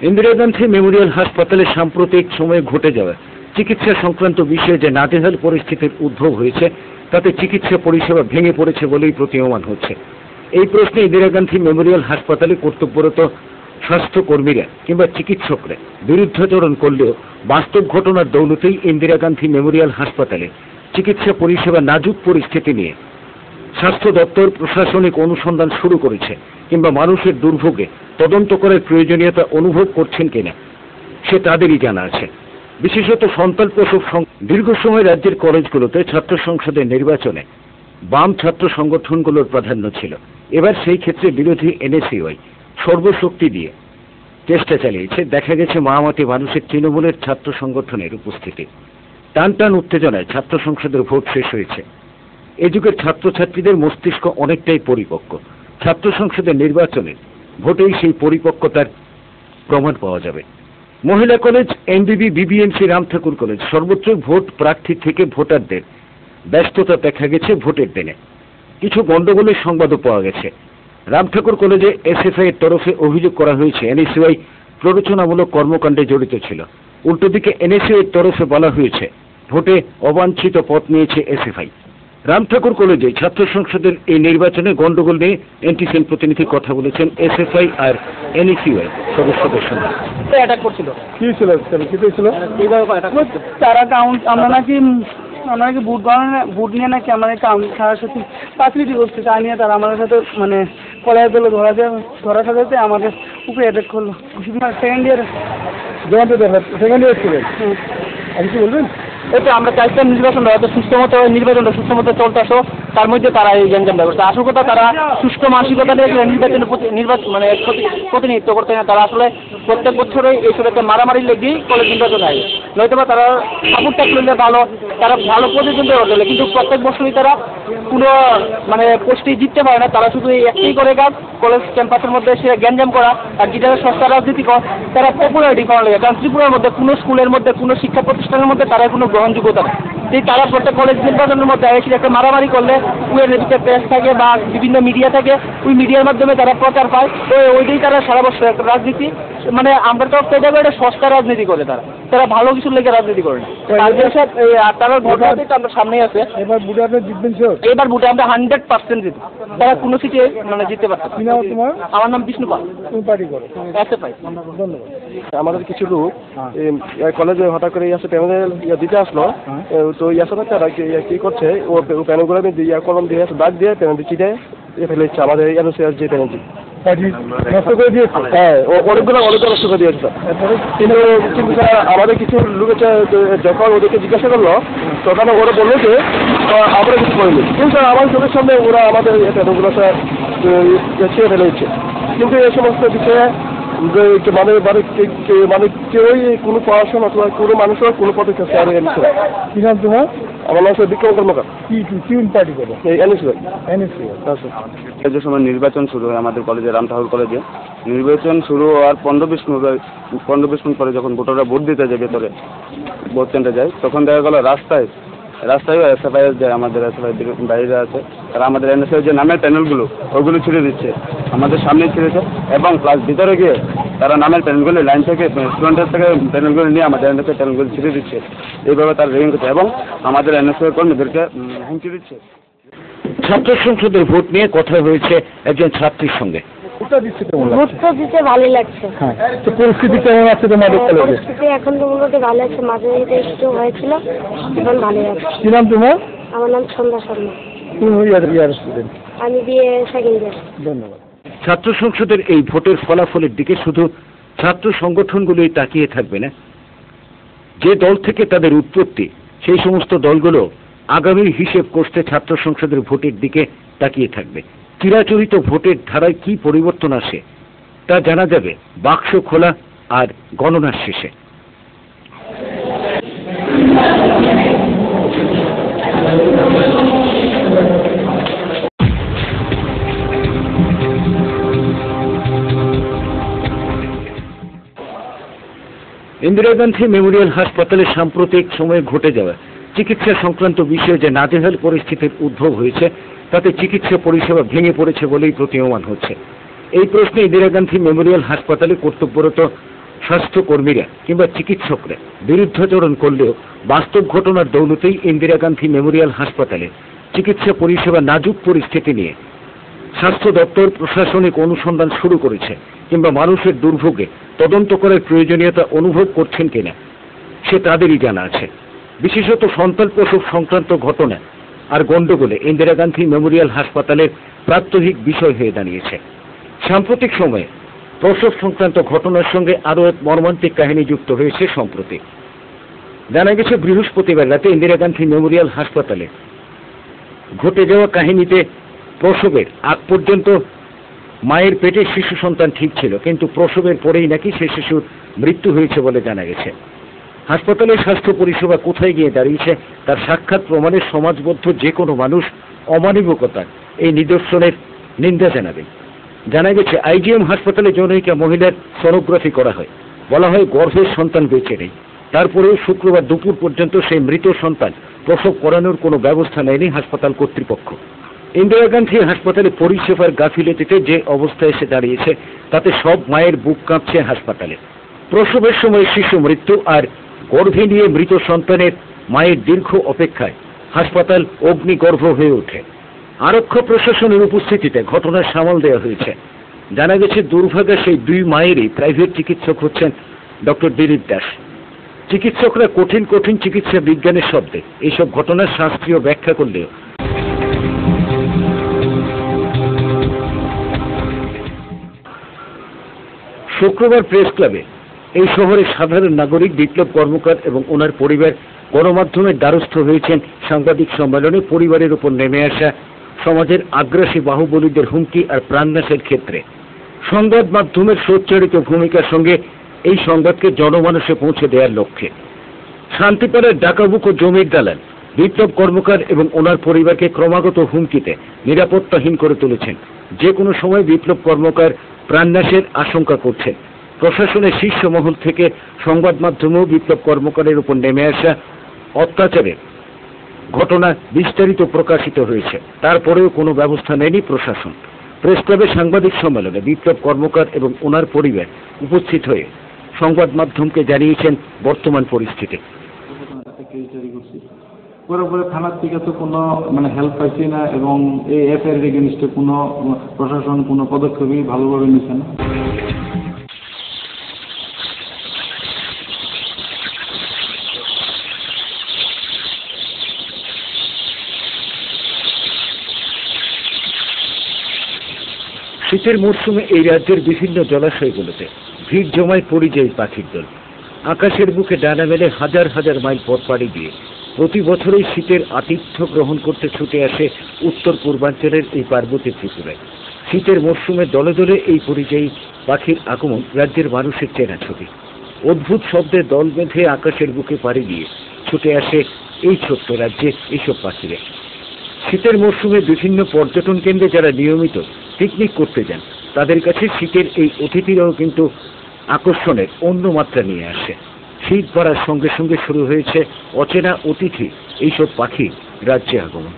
Indira Gandhi Memorial হাসপাতালে সাম্প্রতিক সময়ে ঘটে যাওয়া চিকিৎসা সংক্রান্ত বিষয়ে যে নাজেহাল পরিস্থিতির উদ্ভব হয়েছে তাতে চিকিৎসা পরিষেবা ভেঙে পড়েছে বলেই প্রতীয়মান হচ্ছে। এই প্রশ্নে ইন্দিরা গান্ধী মেমোরিয়াল হাসপাতালে কর্তব্যরত স্বাস্থ্যকর্মীরা কিংবা চিকিৎসকরা বিরুদ্ধাচরণ করলেও বাস্তব ঘটনার দৌলতেই ইন্দিরা গান্ধী মেমোরিয়াল হাসপাতালে চিকিৎসা পরিষেবা নাজুক পরিস্থিতি নিয়ে স্বাস্থ্য দপ্তর প্রশাসনিক অনুসন্ধান শুরু করেছে কিংবা মানুষের দুর্ভোগে তদন্ত করার প্রয়োজনীয়তা অনুভব করছেন কিনা সে তাদেরই জানা আছে। বিশেষত সন্তান প্রসব দীর্ঘ সময় রাজ্যের কলেজগুলোতে ছাত্র সংসদের নির্বাচনে বাম ছাত্র সংগঠনগুলোর প্রাধান্য ছিল। এবার সেই ক্ষেত্রে বিরোধী এনএসইউআই সর্বশক্তি দিয়ে চেষ্টা চালিয়েছে। দেখা গেছে মামাটি মানুষের তৃণমূলের ছাত্র সংগঠনের উপস্থিতি। টান টান উত্তেজনায় ছাত্র সংসদের ভোট শেষ হয়েছে। এ যুগের ছাত্রছাত্রীদের মস্তিষ্ক অনেকটাই পরিপক্ক। ছাত্র সংসদের নির্বাচনে ভোটেই সেই পরিপক্কতার প্রমাণ পাওয়া যাবে। মহিলা কলেজ, এমবিবি, বিবিএমসি, রামঠাকুর কলেজ সর্বোচ্চ ভোট প্রার্থী থেকে ভোটারদের ব্যস্ততা দেখা গেছে ভোটের দিনে। কিছু গন্ডগোলের সংবাদও পাওয়া গেছে। রামঠাকুর কলেজে এসএফআই এর তরফে অভিযোগ করা হয়েছে এনএসইউআই প্ররোচনামূলক কর্মকাণ্ডে জড়িত ছিল। উল্টো দিকে এনএসইউআই এর তরফে বলা হয়েছে ভোটে অবাঞ্ছিত পথ নিয়েছে এসএফআই। রামঠাকুর কলেজে ছাত্র সংসদের এই নির্বাচনে গন্ডগোল নিয়ে এনটিসিএন প্রতিনিধি কথা বলেছেন এসএফআই আর এনএসইউআই সদস্যদের সঙ্গে। আমরা নাকি বুট নিয়ে নাকি আমরা খাওয়ার সাথে ফ্যাসিলিটি করতে চাই নিয়ে তারা আমাদের সাথে মানে কলেজ দিল ধরার সাথে আমাদের উপরে অ্যাটাক করলো। সেকেন্ড ইয়ার স্টুডেন্ট আপনি কি বলবেন? এটা আমরা চাইছিলাম নির্বাচনটা নির্বাচনটা সুস্থ মতো চলতে আসো, তার মধ্যে তারা এই গ্যাঞ্জামটা করছে। আসল কথা তারা সুষ্ঠু মানসিকতা নিয়ে নির্বাচন মানে প্রতিনিধিত্ব করতে না। তারা আসলে প্রত্যেক বছরই এইসব একটা মারামারি লেগেই কলেজ নির্বাচন হয়। নয়তো বা তারা সাপোর্টটা করলে ভালো, তারা ভালো প্রতিদ্বন্দ্বী হতে, কিন্তু প্রত্যেক বছরই তারা কোনো মানে পোস্টে জিততে পারে না। তারা শুধু এই একটাই করে কাজ, কলেজ ক্যাম্পাসের মধ্যে সে গ্যাঞ্জাম করা আর যেটা সস্তা রাজনীতি করা, তারা পপুলারিটি পাওয়া লাগে। কারণ ত্রিপুরার মধ্যে কোনো স্কুলের মধ্যে কোনো শিক্ষা প্রতিষ্ঠানের মধ্যে তারা কোনো গ্রহণযোগ্যতা নেই। সেই তারা প্রত্যেক কলেজ নির্বাচনের মধ্যে এসে একটা মারামারি করলে ওদের ভিতরে প্রেস থাকে বা বিভিন্ন মিডিয়া থাকে, ওই মিডিয়ার মাধ্যমে তারা প্রচার পায়। তো ওইটাই তারা সারা বছর রাজনীতি মানে আমরা তো এটা সস্তা রাজনীতি করে। তারা ভালো কিছুর লেগে রাজনীতি করে না। তারা ভোটারদের আমরা সামনেই আছে। এবার ভোটে আপনি জিতবেন? এবার ভোটে আমরা 100% জিতব। তারা কোনো সিটে মানে জিততে পারছে। আমার নাম বিষ্ণু পাল। পার্টি করে এসএফআই। ধন্যবাদ। আমাদের কিছু লোক কলেজে হঠাৎ করে দিতে আসলো, তো তারা কি করছে ও প্যানেলগুলো কলম দিয়ে দাগ দিয়ে প্যানেল চিটে ফেলে দিচ্ছে আমাদের এনওসিআর যে প্যানেলটি। নষ্ট করে দিয়েছে? হ্যাঁ, অনেকগুলো নষ্ট করে দিয়েছে স্যার। কিন্তু স্যার আমাদের কিছু লোক যখন ওদেরকে জিজ্ঞাসা করলো তখন ওরা বললো যে আমরা কিছু করিনি। কিন্তু স্যার আমার চোখের সামনে ওরা আমাদের প্যানেলগুলো স্যার ছিঁড়ে ফেলে দিচ্ছে। কিন্তু এই সমস্ত বিষয়ে মানে কেউই কোনো পড়াশোনা অথবা কোনো মানুষের কোনো পদক্ষেপ স্যার এনেছিল। কি নাম তোমার? আমার নাম স্যার বিক্রম কর্মকার। কি পার্টি করো? এনএসইউআই। যে সময় নির্বাচন শুরু হয় আমাদের কলেজে, রামঠাকুর কলেজে নির্বাচন শুরু হওয়ার 15-20 মিনিট পরে যখন ভোটাররা ভোট দিতে যায়, ভেতরে ভোট কেন্দ্রে যায়, তখন দেখা গেল রাস্তায় এসএফআই যায়, আমাদের এসএফআই বাইরে আছে, তারা আমাদের এনএসআই যে নামের প্যানেলগুলো ওগুলো ছিঁড়ে দিচ্ছে, আমাদের সামনেই ছিঁড়েছে। এবং প্লাস ভিতরে গিয়ে তারা নামের প্যানেলগুলো লাইন থেকে স্টুডেন্টের থেকে প্যানেলগুলো নিয়ে আমাদের এনএসআই প্যানেলগুলো ছিঁড়ে দিচ্ছে। এইভাবে তারা রেগিং করছে এবং আমাদের এনএসআই কর্মীদেরকে হুমকি দিচ্ছে। ছাত্র সংসদের ভোট নিয়ে কথা হয়েছে একজন ছাত্রীর সঙ্গে। ভোটটা দিতে ভালোই লাগছে। পরিস্থিতি কেমন আছে তোমাদের কলেজে? পরিস্থিতি এখন তো মূলত ভালো আছে, মাঝে একটু হয়েছিল, এখন ভালোই আছে। কি নাম তোমার? আমার নাম সন্ধ্যা শর্মা। স্টুডেন্ট? আমি বিএ সেকেন্ড ইয়ার। ধন্যবাদ। ছাত্র সংসদের এই ভোটের ফলাফলের দিকে শুধু ছাত্র সংগঠনগুলোই তাকিয়ে থাকবে না, যে দল থেকে তাদের উৎপত্তি সেই সমস্ত দলগুলো আগামীর হিসেব করতে ছাত্র সংসদের ভোটের দিকে তাকিয়ে থাকবে। চিরাচরিত ভোটের ধারায় কি পরিবর্তন আসে তা জানা যাবে বাক্স খোলা আর গণনার শেষে। ইন্দিরা গান্ধী মেমোরিয়াল হাসপাতালে সাম্প্রতিক সময়ে ঘটে যাওয়া চিকিৎসা সংক্রান্ত বিষয়ে যে নাজেহাল পরিস্থিতির উদ্ভব হয়েছে তাতে চিকিৎসা পরিষেবা ভেঙে পড়েছে বলেই প্রতীয়মান হচ্ছে। এই প্রশ্নে ইন্দিরা গান্ধী মেমোরিয়াল হাসপাতালে কর্তব্যরত স্বাস্থ্যকর্মীরা কিংবা চিকিৎসকরা বিরুদ্ধাচরণ করলেও বাস্তব ঘটনার দৌলতেই ইন্দিরা গান্ধী মেমোরিয়াল হাসপাতালে চিকিৎসা পরিষেবা নাজুক পরিস্থিতি নিয়ে স্বাস্থ্য দপ্তর প্রশাসনিক অনুসন্ধান শুরু করেছে কিংবা মানুষের দুর্ভোগে তদন্ত করার প্রয়োজনীয়তা অনুভব করছেন কিনা সে তাদেরই জানা আছে। বিশেষত সন্তান প্রসব সংক্রান্ত ঘটনা আর গণ্ডগোলে ইন্দিরা গান্ধী মেমোরিয়াল হাসপাতালের প্রাত্যহিক বিষয় হয়ে দাঁড়িয়েছে। সাম্প্রতিক সময়ে প্রসব সংক্রান্ত ঘটনার সঙ্গে আরও এক মর্মান্তিক কাহিনী যুক্ত হয়েছে সম্প্রতি। জানা গেছে বৃহস্পতিবার রাতে ইন্দিরা গান্ধী মেমোরিয়াল হাসপাতালে ঘটে যাওয়া কাহিনীতে প্রসবের আগ পর্যন্ত মায়ের পেটে শিশু সন্তান ঠিক ছিল, কিন্তু প্রসবের পরেই নাকি সে শিশুর মৃত্যু হয়েছে বলে জানা গেছে। হাসপাতালের স্বাস্থ্য পরিষেবা কোথায় গিয়ে দাঁড়িয়েছে তার সাক্ষাৎ প্রমাণে সমাজবদ্ধ যে কোনো মানুষ অমানবিকতার এই নিদর্শনের নিন্দা জানাবেন। জানা গেছে আইজিএম হাসপাতালে জনৈকা মহিলার সোনোগ্রাফি করা হয়, বলা হয় গর্ভের সন্তান বেঁচে নেই। তারপরেও শুক্রবার দুপুর পর্যন্ত সেই মৃত সন্তান প্রসব করানোর কোনো ব্যবস্থা নেয়নি হাসপাতাল কর্তৃপক্ষ। ইন্দিরা গান্ধী হাসপাতালে পরিষেবার গাফিলতিতে যে অবস্থা এসে দাঁড়িয়েছে তাতে সব মায়ের বুক কাঁপছে হাসপাতালে। প্রসবের সময় শিশু মৃত্যু আর গর্ভে নিয়ে মৃত সন্তানের মায়ের দীর্ঘ অপেক্ষায় হাসপাতাল অগ্নিগর্ভ হয়ে ওঠে। আরক্ষা প্রশাসনের উপস্থিতিতে ঘটনার সামাল দেওয়া হয়েছে। জানা গেছে দুর্ভাগা সেই দুই মায়েরই প্রাইভেট চিকিৎসক হচ্ছেন ডক্টর দিলীপ দাস। চিকিৎসকরা কঠিন কঠিন চিকিৎসা বিজ্ঞানের শব্দে এইসব ঘটনার শাস্ত্রীয় ব্যাখ্যা করলেও শুক্রবার প্রেস ক্লাবে এই শহরের সাধারণ নাগরিক বিপ্লব কর্মকার এবং ওনার পরিবার গণমাধ্যমের দ্বারস্থ হয়েছেন সাংবাদিক সম্মেলনে পরিবারের উপর নেমে আসা সমাজের আগ্রাসী বাহুবলীদের হুমকি আর প্রাণনাশের ক্ষেত্রে সংবাদ মাধ্যমের সোচ্চারিত ভূমিকার সঙ্গে এই সংবাদকে জনমানসে পৌঁছে দেওয়ার লক্ষ্যে শান্তিপাড়ার ডাকাবুক ও জমির দালাল বিপ্লব কর্মকার এবং ওনার পরিবারকে ক্রমাগত হুমকিতে নিরাপত্তাহীন করে তুলেছেন। যে কোনো সময় বিপ্লব কর্মকার প্রাণনাশের আশঙ্কা করছেন। প্রশাসনের শীর্ষ মহল থেকে সংবাদ মাধ্যমেও বিপ্লব কর্মকারের উপর নেমে আসা অত্যাচারের ঘটনা বিস্তারিত প্রকাশিত হয়েছে, তারপরেও কোনো ব্যবস্থা নেয়নি প্রশাসন। প্রেস ক্লাবে সাংবাদিক সম্মেলনে বিপ্লব কর্মকার এবং ওনার পরিবার উপস্থিত হয়ে সংবাদ মাধ্যমকে জানিয়েছেন বর্তমান পরিস্থিতি। পরে থানার থেকে তো কোনো হেল্প পাইছি না এবং এই এফআইআর এগেইনস্টে কোনো প্রশাসন কোনো পদক্ষেপই ভালোভাবে নিচ্ছে না। শীতের মরশুমে এই রাজ্যের বিভিন্ন জলাশয়গুলোতে ভিড় জমায় পরিযায়ী পাখির দল। আকাশের বুকে ডানা মেলে হাজার হাজার মাইল পথ পাড়ি দিয়ে প্রতি বছরই শীতের আতিথ্য গ্রহণ করতে ছুটে আসে উত্তর পূর্বাঞ্চলের এই পার্বতী ত্রিপুরায়। শীতের মরশুমে দলে দলে এই পরিযায়ী পাখির আগমন রাজ্যের মানুষের চেনা ছবি। অদ্ভুত শব্দে দল বেঁধে আকাশের বুকে পাড়ি দিয়ে ছুটে আসে এই ছোট্ট রাজ্যে এইসব পাখিরা। শীতের মরশুমে বিভিন্ন পর্যটন কেন্দ্রে যারা নিয়মিত পিকনিক করতে যান তাদের কাছে শীতের এই অতিথিরাও কিন্তু আকর্ষণের অন্য মাত্রা নিয়ে আসে। শীত বাড়ার সঙ্গে সঙ্গে শুরু হয়েছে অচেনা অতিথি এইসব পাখি রাজ্যে আগমন।